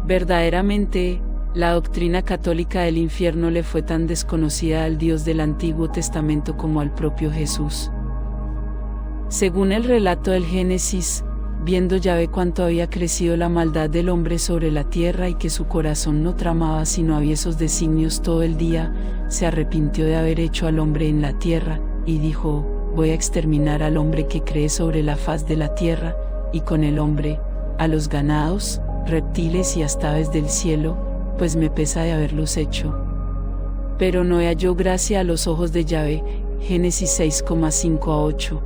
Verdaderamente, la doctrina católica del infierno le fue tan desconocida al Dios del Antiguo Testamento como al propio Jesús. Según el relato del Génesis, viendo Yahvé cuánto había crecido la maldad del hombre sobre la tierra y que su corazón no tramaba sino aviesos designios todo el día, se arrepintió de haber hecho al hombre en la tierra, y dijo: voy a exterminar al hombre que cree sobre la faz de la tierra, y con el hombre, a los ganados, reptiles y hasta aves del cielo, pues me pesa de haberlos hecho. Pero no halló gracia a los ojos de Yahvé. Génesis 6,5 a 8.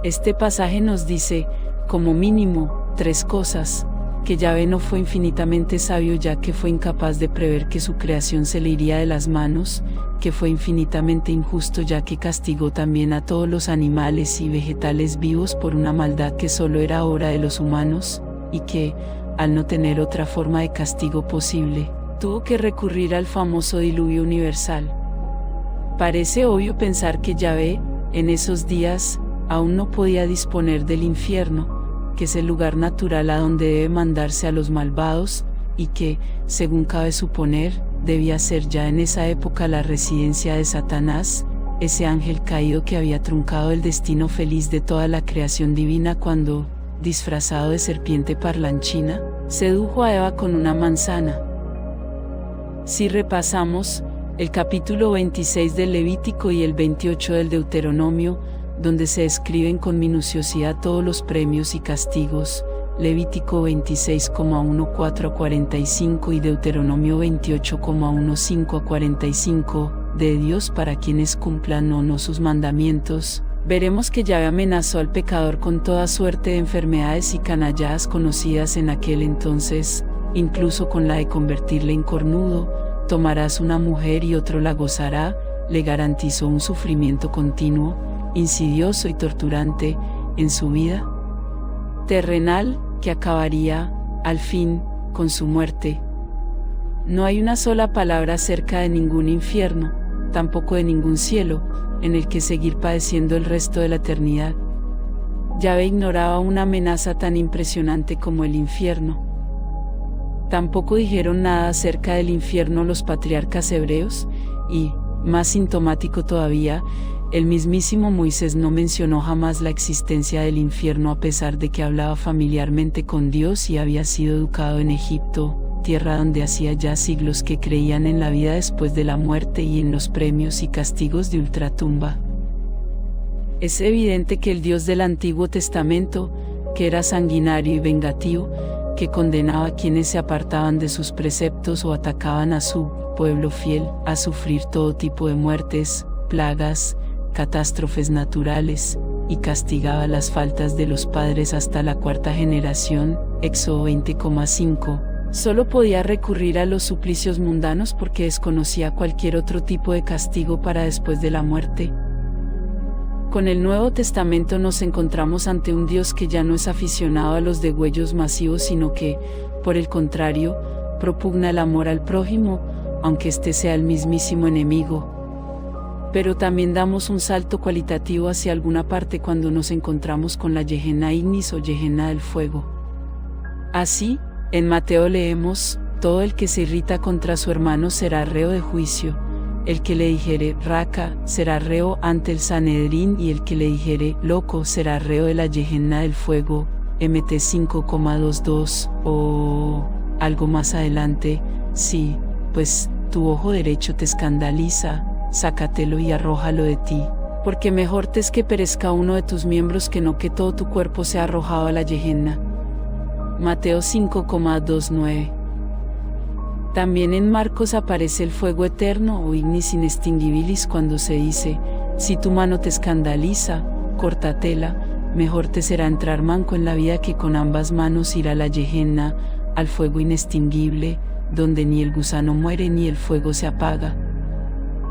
Este pasaje nos dice, como mínimo, 3 cosas: que Yahvé no fue infinitamente sabio ya que fue incapaz de prever que su creación se le iría de las manos, que fue infinitamente injusto ya que castigó también a todos los animales y vegetales vivos por una maldad que solo era obra de los humanos, y que, al no tener otra forma de castigo posible, tuvo que recurrir al famoso diluvio universal. Parece obvio pensar que Yahvé, en esos días, aún no podía disponer del infierno, que es el lugar natural a donde debe mandarse a los malvados, y que, según cabe suponer, debía ser ya en esa época la residencia de Satanás, ese ángel caído que había truncado el destino feliz de toda la creación divina cuando, disfrazado de serpiente parlanchina, sedujo a Eva con una manzana. Si repasamos el capítulo 26 del Levítico y el 28 del Deuteronomio, donde se describen con minuciosidad todos los premios y castigos, Levítico 26,14 a 45 y Deuteronomio 28,15 a 45, de Dios para quienes cumplan o no sus mandamientos, veremos que Yahvé amenazó al pecador con toda suerte de enfermedades y canalladas conocidas en aquel entonces, incluso con la de convertirle en cornudo. Tomarás una mujer y otro la gozará, le garantizó un sufrimiento continuo, insidioso y torturante, en su vida terrenal, que acabaría, al fin, con su muerte. No hay una sola palabra acerca de ningún infierno, tampoco de ningún cielo, en el que seguir padeciendo el resto de la eternidad. Yahvé ignoraba una amenaza tan impresionante como el infierno. Tampoco dijeron nada acerca del infierno los patriarcas hebreos, y, más sintomático todavía, el mismísimo Moisés no mencionó jamás la existencia del infierno a pesar de que hablaba familiarmente con Dios y había sido educado en Egipto, tierra donde hacía ya siglos que creían en la vida después de la muerte y en los premios y castigos de ultratumba. Es evidente que el Dios del Antiguo Testamento, que era sanguinario y vengativo, que condenaba a quienes se apartaban de sus preceptos o atacaban a su pueblo fiel, a sufrir todo tipo de muertes, plagas, catástrofes naturales, y castigaba las faltas de los padres hasta la 4ª generación, Éxodo 20,5, solo podía recurrir a los suplicios mundanos porque desconocía cualquier otro tipo de castigo para después de la muerte. Con el Nuevo Testamento nos encontramos ante un Dios que ya no es aficionado a los degüellos masivos sino que, por el contrario, propugna el amor al prójimo, aunque éste sea el mismísimo enemigo. Pero también damos un salto cualitativo hacia alguna parte cuando nos encontramos con la Gehenna Ignis o Gehenna del fuego. Así, en Mateo leemos: todo el que se irrita contra su hermano será reo de juicio, el que le dijere raca será reo ante el Sanedrín y el que le dijere loco será reo de la Gehenna del fuego, Mt 5,22, o algo más adelante: sí, pues tu ojo derecho te escandaliza, sácatelo y arrójalo de ti, porque mejor te es que perezca uno de tus miembros que no que todo tu cuerpo sea arrojado a la Gehenna. Mateo 5,29. También en Marcos aparece el fuego eterno o ignis inextinguibilis cuando se dice: si tu mano te escandaliza, córtatela, mejor te será entrar manco en la vida que con ambas manos ir a la Gehenna, al fuego inextinguible, donde ni el gusano muere ni el fuego se apaga.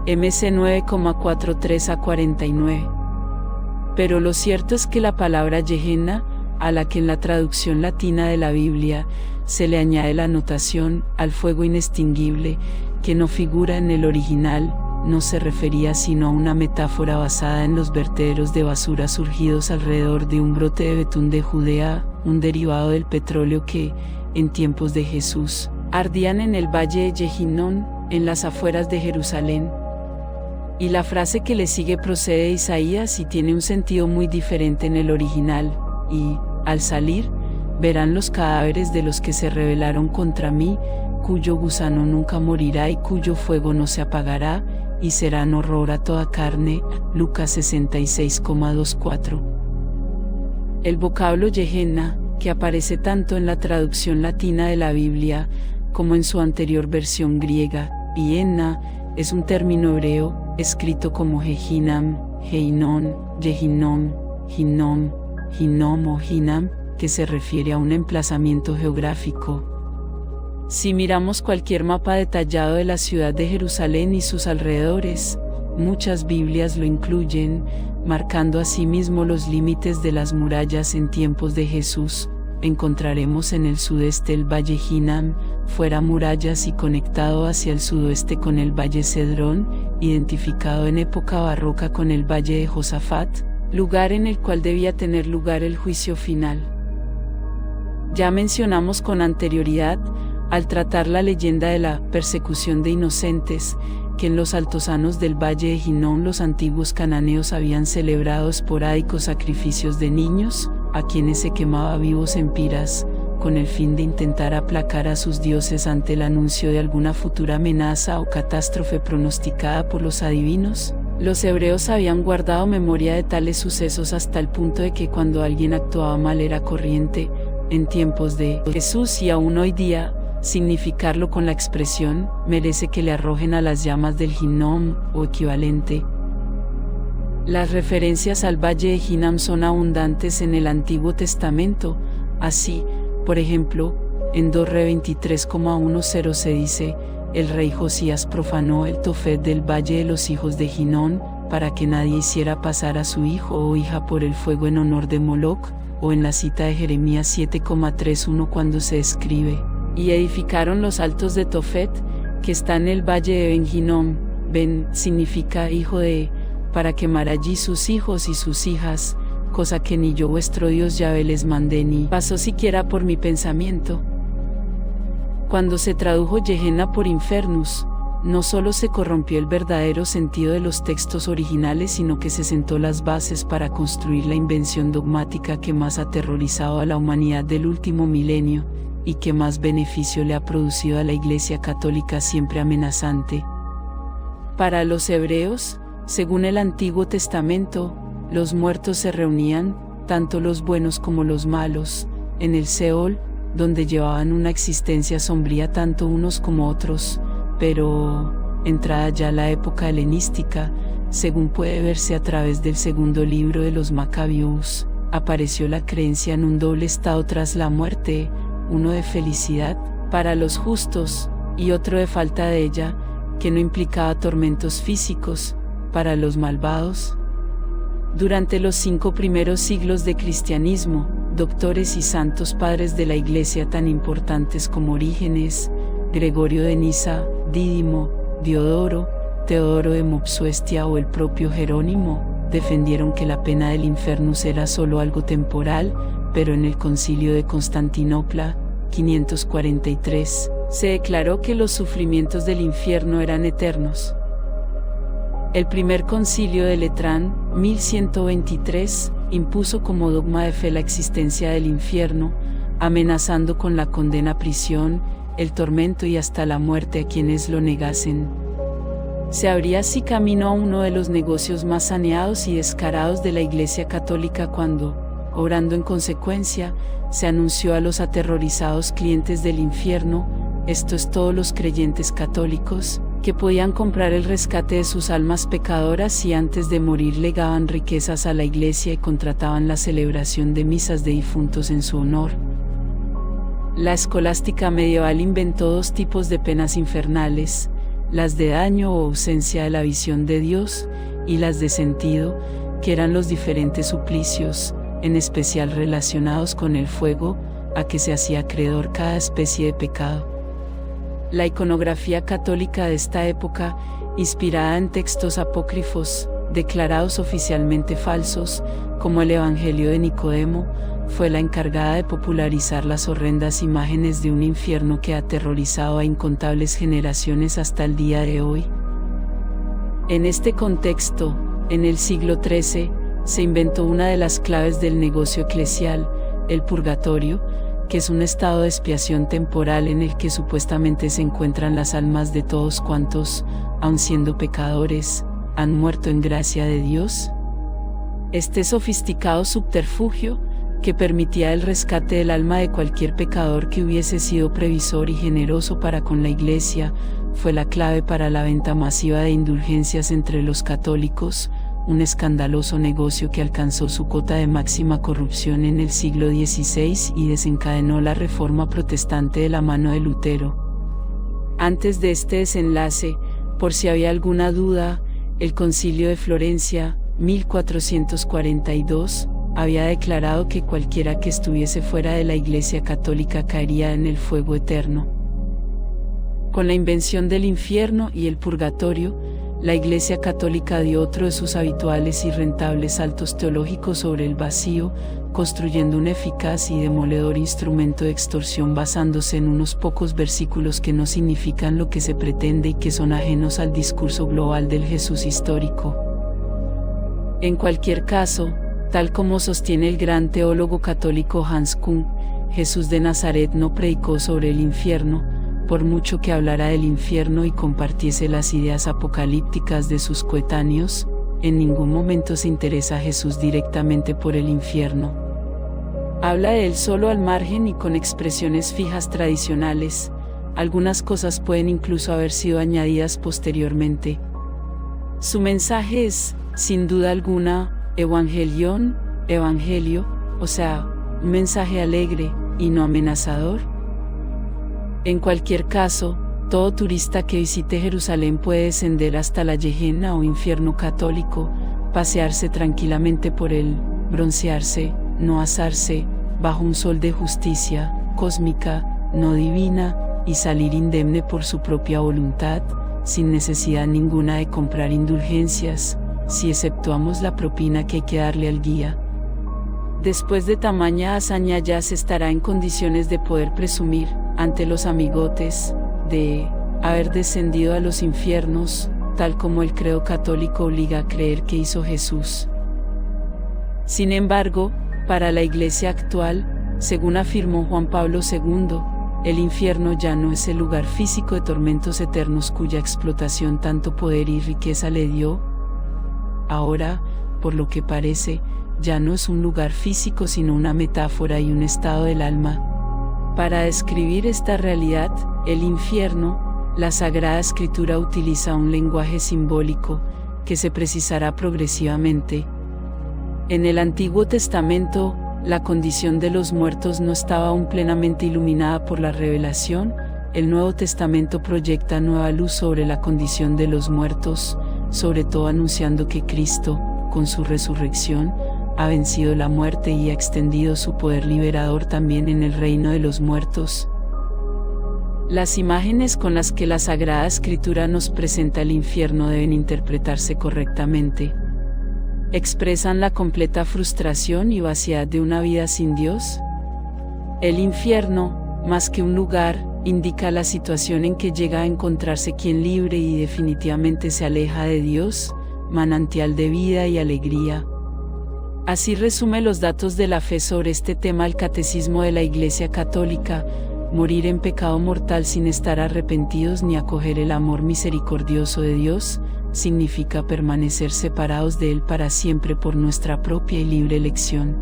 MC 9,43 a 49. Pero lo cierto es que la palabra Gehenna, a la que en la traducción latina de la Biblia se le añade la anotación al fuego inextinguible, que no figura en el original, no se refería sino a una metáfora basada en los vertederos de basura surgidos alrededor de un brote de betún de Judea, un derivado del petróleo que, en tiempos de Jesús, ardían en el valle de Gehinnom, en las afueras de Jerusalén. Y la frase que le sigue procede de Isaías y tiene un sentido muy diferente en el original, y, al salir, verán los cadáveres de los que se rebelaron contra mí, cuyo gusano nunca morirá y cuyo fuego no se apagará, y serán horror a toda carne. Lucas 66,24. El vocablo Gehenna, que aparece tanto en la traducción latina de la Biblia, como en su anterior versión griega, Gehenna, es un término hebreo, escrito como Jehinam, Geinon, Jehinnom, Hinnom, Hinnom o Hinam, que se refiere a un emplazamiento geográfico. Si miramos cualquier mapa detallado de la ciudad de Jerusalén y sus alrededores, muchas Biblias lo incluyen, marcando asimismo los límites de las murallas en tiempos de Jesús. Encontraremos en el sudeste el valle Hinnom, fuera murallas y conectado hacia el sudoeste con el valle Cedrón, identificado en época barroca con el valle de Josafat, lugar en el cual debía tener lugar el juicio final. Ya mencionamos con anterioridad, al tratar la leyenda de la persecución de inocentes, que en los altosanos del valle de Hinnom los antiguos cananeos habían celebrado esporádicos sacrificios de niños, a quienes se quemaba vivos en piras, con el fin de intentar aplacar a sus dioses ante el anuncio de alguna futura amenaza o catástrofe pronosticada por los adivinos. Los hebreos habían guardado memoria de tales sucesos hasta el punto de que cuando alguien actuaba mal era corriente, en tiempos de Jesús y aún hoy día, significarlo con la expresión, merece que le arrojen a las llamas del Hinnom, o equivalente. Las referencias al valle de Hinnom son abundantes en el Antiguo Testamento, así, por ejemplo, en 2 Re 23,10 se dice, el rey Josías profanó el Tofet del valle de los hijos de Hinnom, para que nadie hiciera pasar a su hijo o hija por el fuego en honor de Moloc, o en la cita de Jeremías 7,31 cuando se escribe, y edificaron los altos de Tofet, que está en el valle de Ben Hinnom. Ben significa hijo de, para quemar allí sus hijos y sus hijas, cosa que ni yo vuestro Dios Yahvé les mandé ni pasó siquiera por mi pensamiento. Cuando se tradujo Gehenna por Infernus, no solo se corrompió el verdadero sentido de los textos originales, sino que se sentó las bases para construir la invención dogmática que más ha aterrorizado a la humanidad del último milenio, y que más beneficio le ha producido a la Iglesia Católica siempre amenazante. Para los hebreos, según el Antiguo Testamento, los muertos se reunían, tanto los buenos como los malos, en el Seol, donde llevaban una existencia sombría tanto unos como otros, pero, entrada ya la época helenística, según puede verse a través del segundo libro de los Macabeos, apareció la creencia en un doble estado tras la muerte, uno de felicidad, para los justos, y otro de falta de ella, que no implicaba tormentos físicos, para los malvados. Durante los 5 primeros siglos de cristianismo, doctores y santos padres de la Iglesia tan importantes como Orígenes, Gregorio de Nisa, Dídimo, Diodoro, Teodoro de Mopsuestia o el propio Jerónimo, defendieron que la pena del infernus era solo algo temporal, pero en el Concilio de Constantinopla, 543, se declaró que los sufrimientos del infierno eran eternos. El primer concilio de Letrán, 1123, impuso como dogma de fe la existencia del infierno, amenazando con la condena a prisión, el tormento y hasta la muerte a quienes lo negasen. Se abría así camino a uno de los negocios más saneados y descarados de la Iglesia Católica cuando, obrando en consecuencia, se anunció a los aterrorizados clientes del infierno, esto es todos los creyentes católicos, que podían comprar el rescate de sus almas pecadoras y antes de morir legaban riquezas a la Iglesia y contrataban la celebración de misas de difuntos en su honor. La escolástica medieval inventó dos tipos de penas infernales, las de daño o ausencia de la visión de Dios, y las de sentido, que eran los diferentes suplicios, en especial relacionados con el fuego, a que se hacía acreedor cada especie de pecado. La iconografía católica de esta época, inspirada en textos apócrifos, declarados oficialmente falsos, como el Evangelio de Nicodemo, fue la encargada de popularizar las horrendas imágenes de un infierno que ha aterrorizado a incontables generaciones hasta el día de hoy. En este contexto, en el siglo XIII, se inventó una de las claves del negocio eclesial, el purgatorio, que es un estado de expiación temporal en el que supuestamente se encuentran las almas de todos cuantos, aun siendo pecadores, han muerto en gracia de Dios. Este sofisticado subterfugio, que permitía el rescate del alma de cualquier pecador que hubiese sido previsor y generoso para con la Iglesia, fue la clave para la venta masiva de indulgencias entre los católicos, un escandaloso negocio que alcanzó su cota de máxima corrupción en el siglo XVI y desencadenó la Reforma Protestante de la mano de Lutero. Antes de este desenlace, por si había alguna duda, el Concilio de Florencia, 1442, había declarado que cualquiera que estuviese fuera de la Iglesia católica caería en el fuego eterno. Con la invención del infierno y el purgatorio, la Iglesia católica dio otro de sus habituales y rentables saltos teológicos sobre el vacío, construyendo un eficaz y demoledor instrumento de extorsión basándose en unos pocos versículos que no significan lo que se pretende y que son ajenos al discurso global del Jesús histórico. En cualquier caso, tal como sostiene el gran teólogo católico Hans Küng, Jesús de Nazaret no predicó sobre el infierno, por mucho que hablara del infierno y compartiese las ideas apocalípticas de sus coetáneos, en ningún momento se interesa a Jesús directamente por el infierno. Habla de él solo al margen y con expresiones fijas tradicionales, algunas cosas pueden incluso haber sido añadidas posteriormente. Su mensaje es, sin duda alguna, evangelion, evangelio, o sea, un mensaje alegre, y no amenazador. En cualquier caso, todo turista que visite Jerusalén puede descender hasta la Gehenna o infierno católico, pasearse tranquilamente por él, broncearse, no asarse, bajo un sol de justicia, cósmica, no divina, y salir indemne por su propia voluntad, sin necesidad ninguna de comprar indulgencias, si exceptuamos la propina que hay que darle al guía. Después de tamaña hazaña ya se estará en condiciones de poder presumir, ante los amigotes, de haber descendido a los infiernos, tal como el credo católico obliga a creer que hizo Jesús. Sin embargo, para la Iglesia actual, según afirmó Juan Pablo II, el infierno ya no es el lugar físico de tormentos eternos cuya explotación tanto poder y riqueza le dio. Ahora, por lo que parece, ya no es un lugar físico sino una metáfora y un estado del alma. Para describir esta realidad, el infierno, la Sagrada Escritura utiliza un lenguaje simbólico, que se precisará progresivamente. En el Antiguo Testamento, la condición de los muertos no estaba aún plenamente iluminada por la revelación. El Nuevo Testamento proyecta nueva luz sobre la condición de los muertos, sobre todo anunciando que Cristo, con su resurrección, ha vencido la muerte y ha extendido su poder liberador también en el reino de los muertos. Las imágenes con las que la Sagrada Escritura nos presenta el infierno deben interpretarse correctamente. ¿Expresan la completa frustración y vaciedad de una vida sin Dios? El infierno, más que un lugar, indica la situación en que llega a encontrarse quien libre y definitivamente se aleja de Dios, manantial de vida y alegría. Así resume los datos de la fe sobre este tema el Catecismo de la Iglesia Católica: morir en pecado mortal sin estar arrepentidos ni acoger el amor misericordioso de Dios, significa permanecer separados de Él para siempre por nuestra propia y libre elección.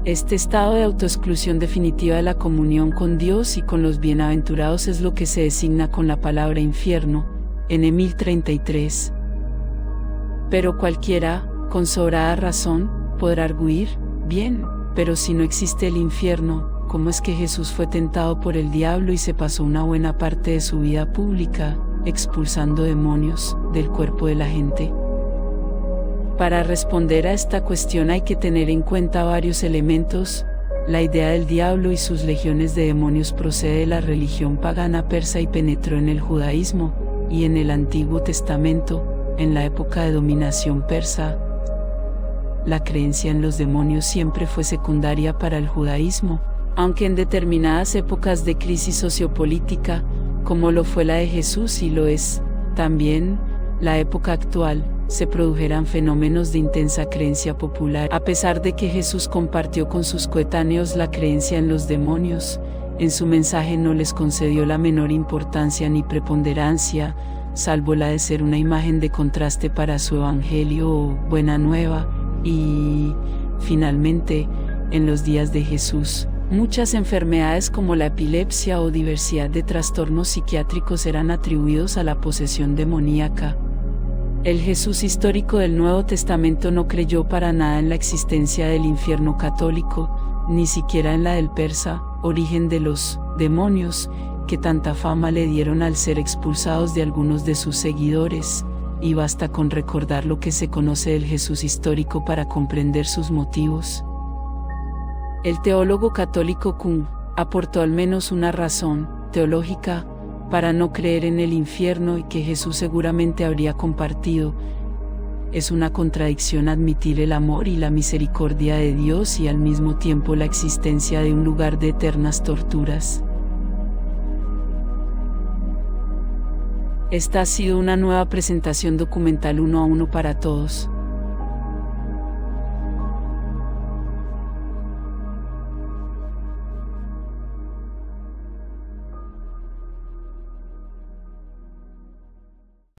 Este estado de autoexclusión definitiva de la comunión con Dios y con los bienaventurados es lo que se designa con la palabra infierno, en 1033. Pero cualquiera, con sobrada razón, podrá arguir: bien, pero si no existe el infierno, cómo es que Jesús fue tentado por el diablo y se pasó una buena parte de su vida pública, expulsando demonios del cuerpo de la gente. Para responder a esta cuestión hay que tener en cuenta varios elementos. La idea del diablo y sus legiones de demonios procede de la religión pagana persa y penetró en el judaísmo, y en el Antiguo Testamento, en la época de dominación persa, la creencia en los demonios siempre fue secundaria para el judaísmo, aunque en determinadas épocas de crisis sociopolítica, como lo fue la de Jesús y lo es también la época actual, se produjeran fenómenos de intensa creencia popular. A pesar de que Jesús compartió con sus coetáneos la creencia en los demonios, en su mensaje no les concedió la menor importancia ni preponderancia, salvo la de ser una imagen de contraste para su evangelio o buena nueva. Y, finalmente, en los días de Jesús, muchas enfermedades como la epilepsia o diversidad de trastornos psiquiátricos eran atribuidos a la posesión demoníaca. El Jesús histórico del Nuevo Testamento no creyó para nada en la existencia del infierno católico, ni siquiera en la del persa, origen de los demonios, que tanta fama le dieron al ser expulsados de algunos de sus seguidores, y basta con recordar lo que se conoce del Jesús histórico para comprender sus motivos. El teólogo católico Kung aportó al menos una razón teológica para no creer en el infierno y que Jesús seguramente habría compartido. Es una contradicción admitir el amor y la misericordia de Dios y al mismo tiempo la existencia de un lugar de eternas torturas. Esta ha sido una nueva presentación documental 1 a 1 para todos.